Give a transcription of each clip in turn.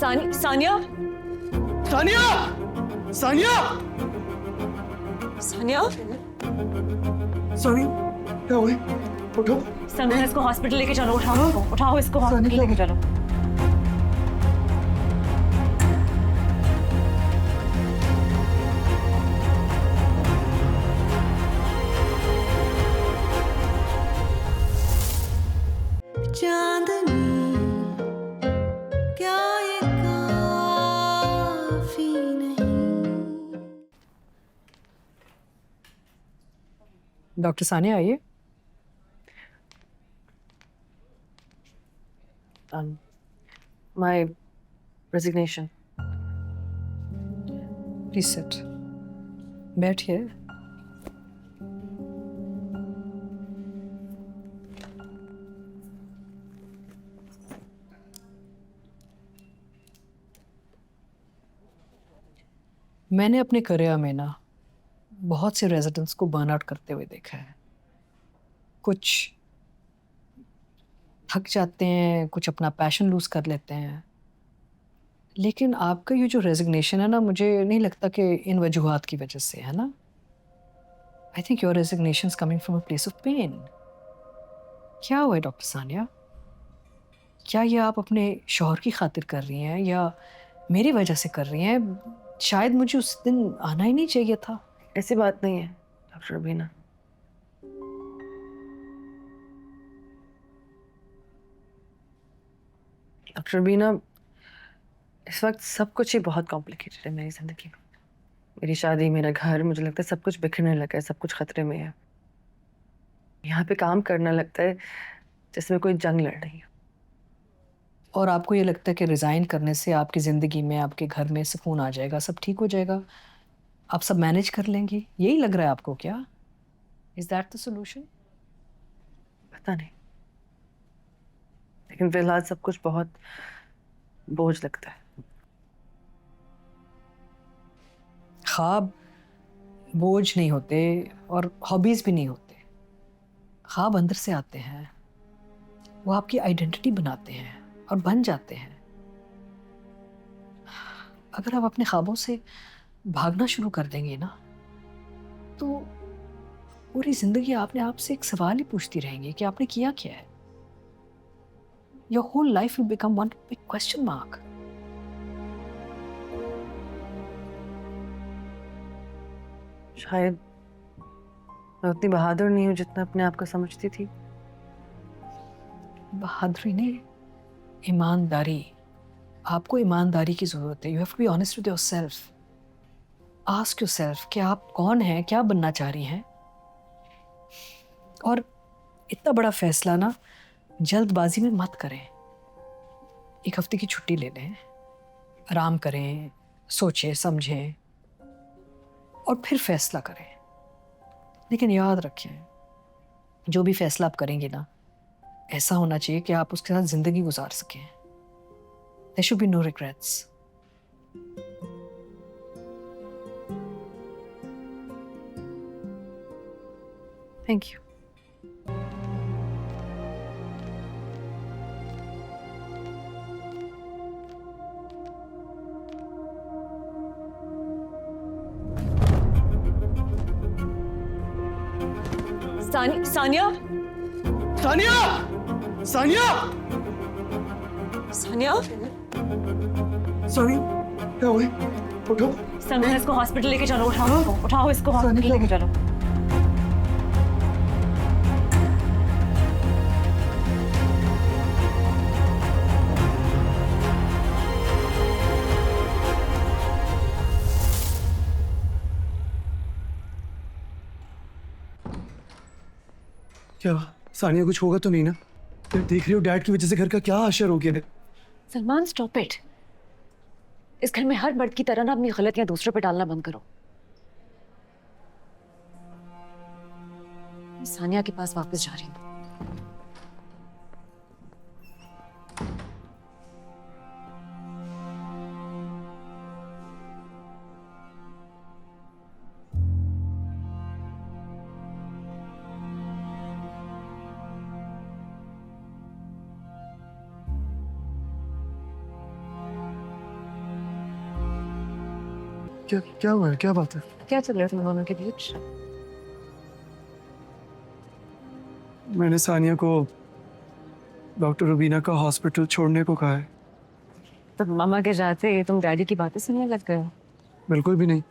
सानिया सानिया सानिया सानिया सानिया क्या हुई? उठो। सलमान, इसको हॉस्पिटल लेके चलो। उठाओ इसको हॉस्पिटल लेके चलो। चांदनी क्या ये काफी नहीं। डॉक्टर सानिया आइए। My resignation. Please sit. बैठिए। मैंने अपने करियर में ना बहुत से रेजिडेंट्स को बर्न आउट करते हुए देखा है। कुछ थक जाते हैं, कुछ अपना पैशन लूज कर लेते हैं। लेकिन आपका ये जो रेजिग्नेशन है ना, मुझे नहीं लगता कि इन वजूहात की वजह से है ना। I think your resignation is coming from a place of pain. क्या हुआ है डॉक्टर सानिया? क्या ये आप अपने शौहर की खातिर कर रही हैं या मेरी वजह से कर रही हैं? शायद मुझे उस दिन आना ही नहीं चाहिए था। ऐसी बात नहीं है डॉक्टर बीना। डॉक्टर बीना, इस वक्त सब कुछ ही बहुत कॉम्प्लिकेटेड है मेरी जिंदगी में। मेरी शादी, मेरा घर, मुझे लगता है सब कुछ बिखरने लगा है, सब कुछ खतरे में है। यहाँ पे काम करना लगता है जैसे मैं कोई जंग लड़ रही हूँ। और आपको ये लगता है कि रिज़ाइन करने से आपकी ज़िंदगी में, आपके घर में सुकून आ जाएगा, सब ठीक हो जाएगा, आप सब मैनेज कर लेंगी? यही लग रहा है आपको क्या? Is that the solution? पता नहीं, लेकिन फिलहाल सब कुछ बहुत बोझ लगता है। ख्वाब बोझ नहीं होते और हॉबीज़ भी नहीं होते। ख्वाब अंदर से आते हैं, वो आपकी आइडेंटिटी बनाते हैं और बन जाते हैं। अगर आप अपने ख्वाबों से भागना शुरू कर देंगे ना, तो पूरी ज़िंदगी आपने आप से एक सवाल ही पूछती रहेंगी कि आपने किया क्या है। Your whole life will become one big question mark. शायद मैं उतनी बहादुर नहीं हूँ जितना अपने आप को समझती थी। बहादुरी नहीं, ईमानदारी। आपको ईमानदारी की ज़रूरत है। You have to be honest with yourself. Ask yourself कि आप कौन हैं, क्या बनना चाह रही हैं। और इतना बड़ा फैसला ना जल्दबाजी में मत करें। एक हफ्ते की छुट्टी ले लें, आराम करें, सोचें, समझें और फिर फैसला करें। लेकिन याद रखें, जो भी फैसला आप करेंगे ना, ऐसा होना चाहिए कि आप उसके साथ ज़िंदगी गुजार सकें। There should be no regrets. Thank you. Sania Sania Sania Sania Sania क्या हुई? उठो। सलमान, इसको हॉस्पिटल लेके चलो। उठाओ इसको हॉस्पिटल लेके चलो। क्या सानिया, कुछ होगा तो नहीं ना? यार देख रही हो डैड की वजह से घर का क्या असर हो गया है। Salman, stop it. इस घर में हर मर्द की तरह ना अपनी गलतियां दूसरों पे डालना बंद करो। मैं सानिया के पास वापस जा रही हूँ। क्या क्या हुआ है, क्या बात है? क्या चल रहा है तुम दोनों के बीच? मैंने सानिया को डॉक्टर रुबीना का हॉस्पिटल छोड़ने को कहा है। तो मामा के जाते तुम डैडी की बातें सुनने लग गए हो। बिल्कुल भी नहीं।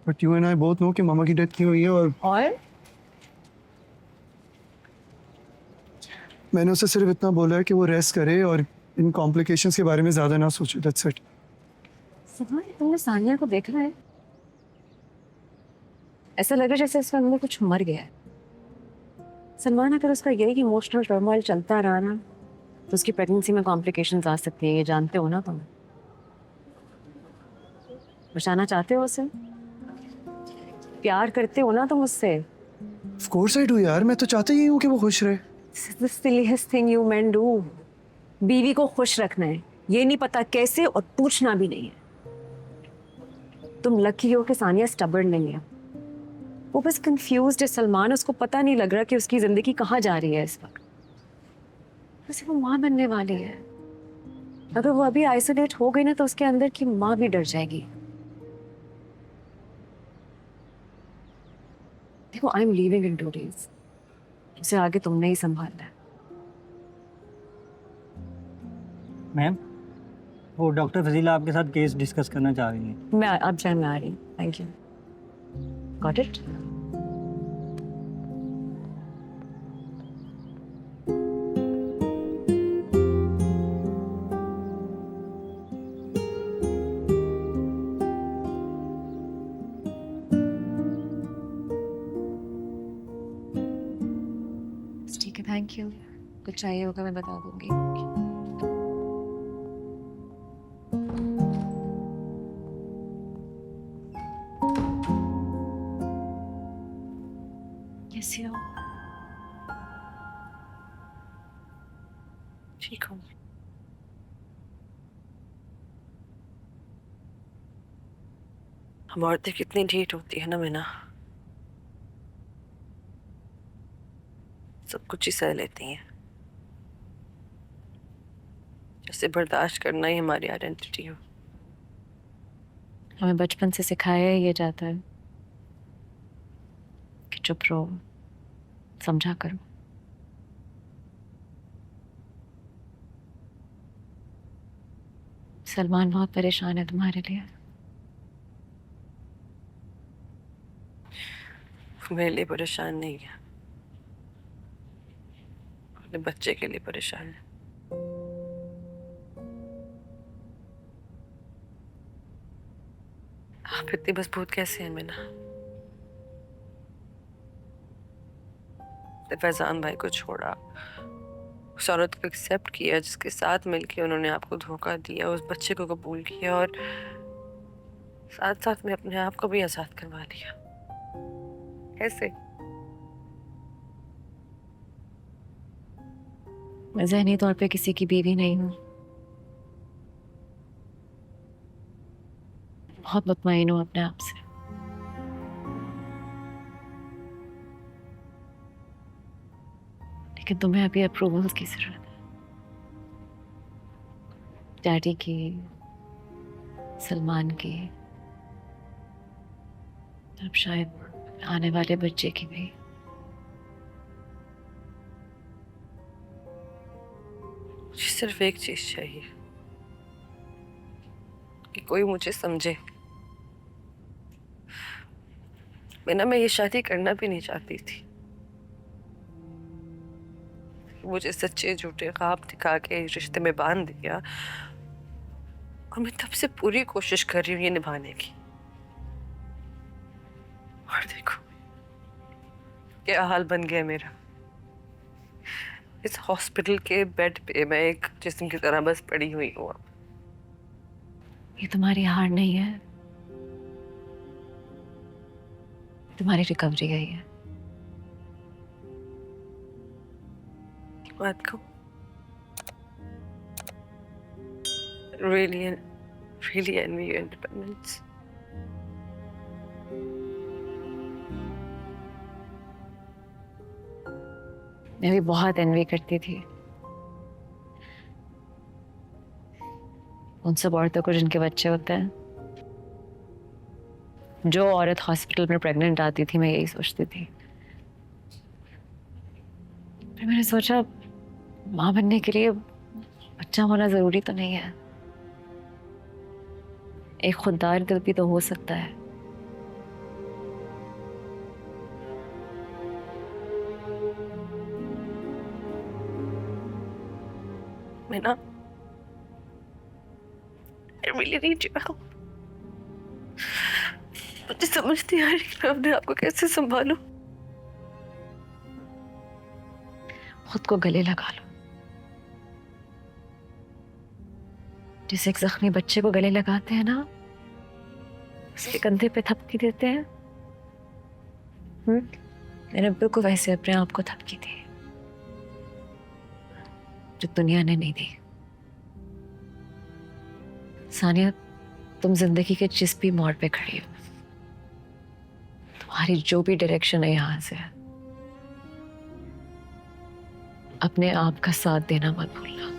But you and I both know कि मामा की डेथ क्यों हुई है, और मैंने उसे सिर्फ इतना बोला है कि वो रेस्ट करे और इन कॉम्प्लिकेशंस के बारे में ज़्यादा ना सोचे। That's it. सलमान, तुमने सानिया को देखा है? ऐसा लग रहा है जैसे इसके अंदर कुछ मर गया है। सलमान, अगर उसका यही इमोशनल टर्मोइल चलता रहा ना तो उसकी प्रेगनेंसी में कॉम्प्लिकेशंस आ सकती है, ये जानते हो ना तुम? बचाना चाहते हो उसे? प्यार करते हो ना तुम उससे? ऑफ कोर्स आई डू यार, मैं तो चाहता ही हूँ कि वो खुश रहे। This is the silliest thing you men do. बीवी को खुश रखना है, ये नहीं पता कैसे, और पूछना भी नहीं है। तुम लकी हो कि सानिया स्टबर्न नहीं है। वो बस कंफ्यूज्ड है सलमान, उसको पता नहीं लग रहा कि उसकी जिंदगी कहाँ जा रही है इस वक्त। वैसे वो माँ बनने वाली है। अगर वो अभी आइसोलेट हो गई ना तो उसके अंदर की माँ भी डर जाएगी। देखो, I am leaving in 2 days। उसे आगे तुमने ही संभालना है। मैम, वो डॉक्टर फजीला आपके साथ केस डिस्कस करना चाह रही हैं। मैं अब जाए, मैं आ रही हूँ। Thank you. Got it. ठीक है, थैंक यू। कुछ चाहिए होगा मैं बता दूंगी। कैसे हो? ठीक हूँ। हम औरतें कितनी ढीठ होती है ना मीना, सब कुछ ही सह लेती हैं, जैसे बर्दाश्त करना ही हमारी आइडेंटिटी हो। हमें बचपन से सिखाया ही ये जाता है कि चुप रहो, समझा करो। सलमान बहुत परेशान है तुम्हारे लिए। मेरे लिए परेशान नहीं है, अपने बच्चे के लिए परेशान है। आप इतनी मजबूत कैसे हैं मीना? फैजान भाई को छोड़ा, उस औरत को एक्सेप्ट किया जिसके साथ मिलके उन्होंने आपको धोखा दिया, उस बच्चे को कबूल किया और साथ साथ में अपने आप को भी आजाद करवा लिया। कैसे? मैं ज़हनी तौर पे किसी की बीवी नहीं हूँ, बहुत मुतमईन हूँ अपने आप से। लेकिन तुम्हें अभी अप्रूवल्स की जरूरत है, डैडी की, सलमान की, अब शायद आने वाले बच्चे की भी। मुझे सिर्फ एक चीज चाहिए कि कोई मुझे समझे। मैं ये शादी करना भी नहीं चाहती थी, मुझे सच्चे झूठे ख्वाब दिखा के रिश्ते में बांध दिया और मैं तब से पूरी कोशिश कर रही हूँ ये निभाने की। और देखो क्या हाल बन गया मेरा। इस हॉस्पिटल के बेड पे मैं एक जिस्म की तरह बस पड़ी हुई हूँ। अब ये तुम्हारी हार नहीं है, तुम्हारी रिकवरी है ये। बात को really envy your independence. मैं भी बहुत एनवी करती थी उन सब औरतों को जिनके बच्चे होते हैं, जो औरत हॉस्पिटल में प्रेग्नेंट आती थी मैं यही सोचती थी। फिर मैंने सोचा माँ बनने के लिए बच्चा होना जरूरी तो नहीं है, एक खुददार दिल भी तो हो सकता है। मैं ना I really need your help. मुझे समझ नहीं आ रही मैं अपने आप को कैसे संभालूं। खुद को गले लगा लो, जैसे एक जख्मी बच्चे को गले लगाते हैं ना, उसके कंधे पे थपकी देते हैं। मैंने बिल्कुल वैसे अपने आप को थपकी दी जो दुनिया ने नहीं दी। सानिया, तुम जिंदगी के जिस भी मोड़ पे खड़ी हो, तुम्हारी जो भी डायरेक्शन है यहां से, अपने आप का साथ देना मत भूलना।